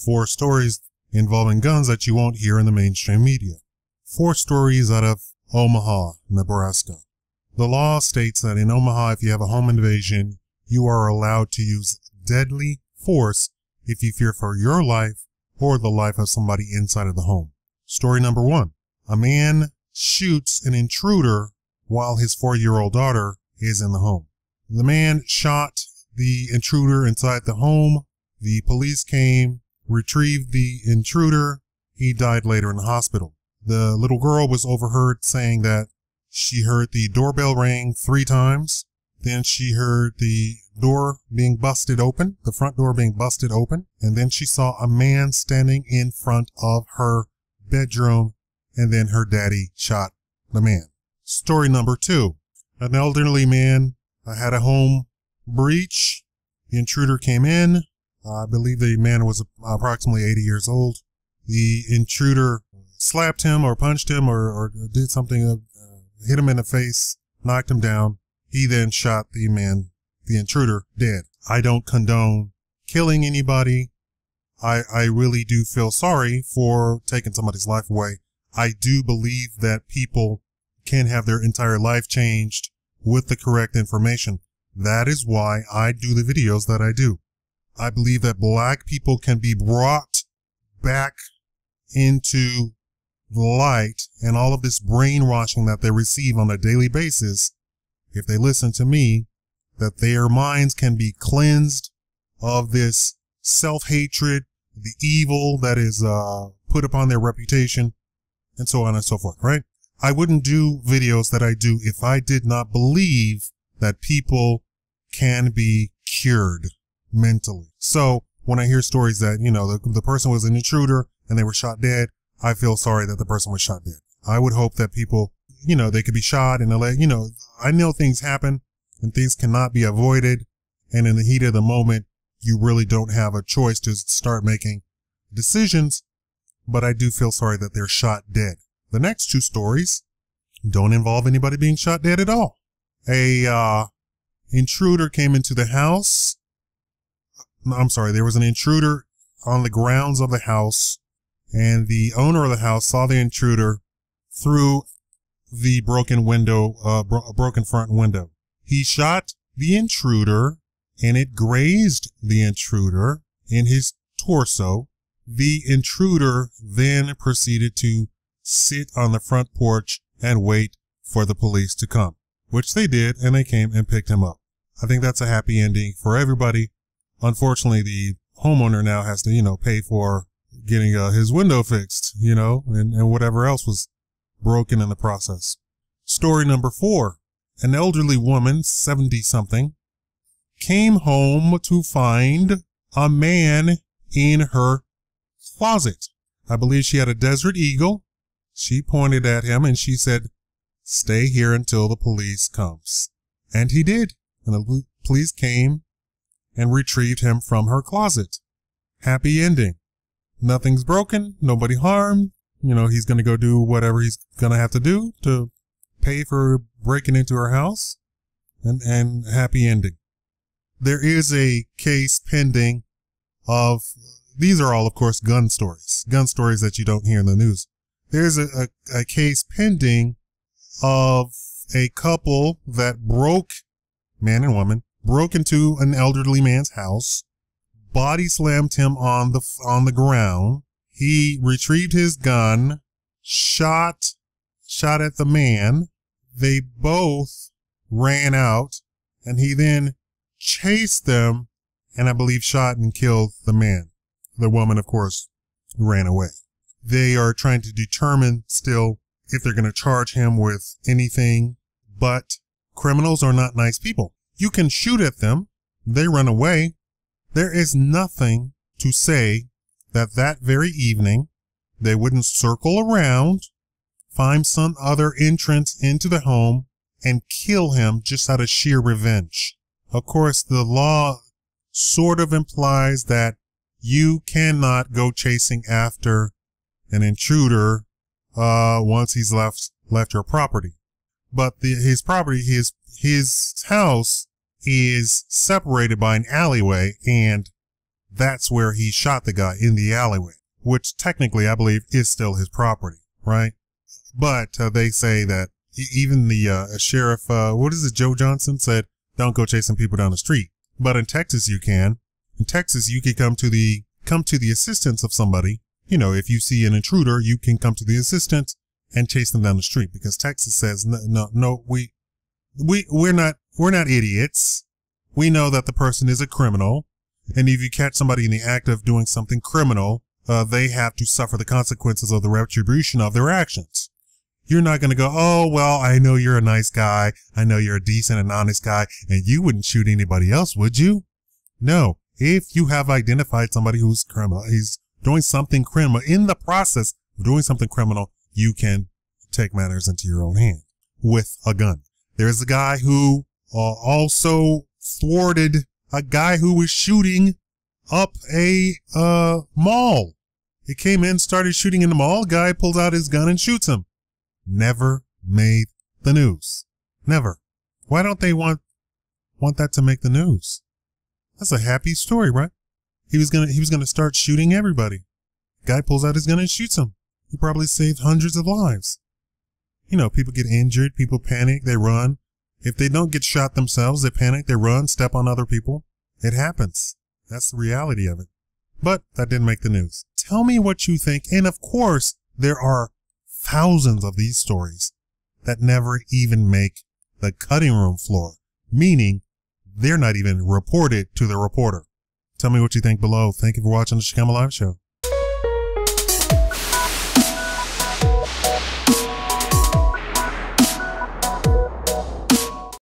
4 stories involving guns that you won't hear in the mainstream media. 4 stories out of Omaha, Nebraska. The law states that in Omaha, if you have a home invasion, you are allowed to use deadly force if you fear for your life or the life of somebody inside of the home. Story number 1. A man shoots an intruder while his 4-year-old daughter is in the home. The man shot the intruder inside the home. The police came, retrieved the intruder. He died later in the hospital. The little girl was overheard saying that she heard the doorbell ring 3 times. Then she heard the door being busted open, the front door being busted open. And then she saw a man standing in front of her bedroom. And then her daddy shot the man. Story number 2. An elderly man had a home breach. The intruder came in. I believe the man was approximately 80 years old. The intruder slapped him or punched him or did something, hit him in the face, knocked him down. He then shot the man, the intruder, dead. I don't condone killing anybody. I really do feel sorry for taking somebody's life away. I do believe that people can have their entire life changed with the correct information. That is why I do the videos that I do. I believe that black people can be brought back into the light, and all of this brainwashing that they receive on a daily basis, if they listen to me, that their minds can be cleansed of this self-hatred, the evil that is put upon their reputation, and so on and so forth, right? I wouldn't do videos that I do if I did not believe that people can be cured mentally. So when I hear stories that, you know, the person was an intruder and they were shot dead, I feel sorry that the person was shot dead. I would hope that people, you know, they could be shot and you know, I know things happen and things cannot be avoided. And in the heat of the moment, you really don't have a choice to start making decisions. But I do feel sorry that they're shot dead. The next 2 stories don't involve anybody being shot dead at all. A intruder came into the house. I'm sorry, there was an intruder on the grounds of the house, and the owner of the house saw the intruder through the broken window, broken front window. He shot the intruder, and it grazed the intruder in his torso. The intruder then proceeded to sit on the front porch and wait for the police to come, which they did, and they came and picked him up. I think that's a happy ending for everybody. Unfortunately, the homeowner now has to, you know, pay for getting his window fixed, you know, and whatever else was broken in the process. Story number 4. An elderly woman, 70-something, came home to find a man in her closet. I believe she had a Desert Eagle. She pointed at him and she said, "Stay here until the police comes." And he did. And the police came and retrieved him from her closet. Happy ending. Nothing's broken. Nobody harmed. You know, he's going to go do whatever he's going to have to do to pay for breaking into her house. And happy ending. There is a case pending of, these are all, of course, gun stories that you don't hear in the news. There's a case pending of a couple that man and woman, broke into an elderly man's house, body slammed him on the ground. He retrieved his gun, shot at the man. They both ran out, and he then chased them, and I believe shot and killed the man. The woman, of course, ran away. They are trying to determine still if they're going to charge him with anything, but criminals are not nice people. You can shoot at them. They run away. There is nothing to say that very evening they wouldn't circle around, find some other entrance into the home, and kill him just out of sheer revenge. Of course, the law sort of implies that you cannot go chasing after an intruder once he's left your property. But his property, his house is separated by an alleyway, and that's where he shot the guy, in the alleyway, which technically I believe is still his property, right? But they say that even the sheriff, what is it, Joe Johnson, said, don't go chasing people down the street. But in Texas, you can. In Texas, you can come to the assistance of somebody. You know, if you see an intruder, you can come to the assistance and chase them down the street, because Texas says, no, we're not idiots. We know that the person is a criminal. And if you catch somebody in the act of doing something criminal, they have to suffer the consequences of the retribution of their actions. You're not going to go, oh, well, I know you're a nice guy. I know you're a decent and honest guy, and you wouldn't shoot anybody else, would you? No. If you have identified somebody who's criminal, he's doing something criminal, in the process of doing something criminal, you can take matters into your own hand with a gun. There's a guy who also thwarted a guy who was shooting up a mall. He came in, started shooting in the mall. Guy pulls out his gun and shoots him. Never made the news. Never. Why don't they want that to make the news? That's a happy story, right? He was gonna start shooting everybody. Guy pulls out his gun and shoots him. He probably saved hundreds of lives. You know, people get injured, people panic, they run. If they don't get shot themselves, they panic, they run, step on other people. It happens. That's the reality of it. But that didn't make the news. Tell me what you think. And of course, there are thousands of these stories that never even make the cutting room floor, meaning they're not even reported to the reporter. Tell me what you think below. Thank you for watching the Shikama Live Show.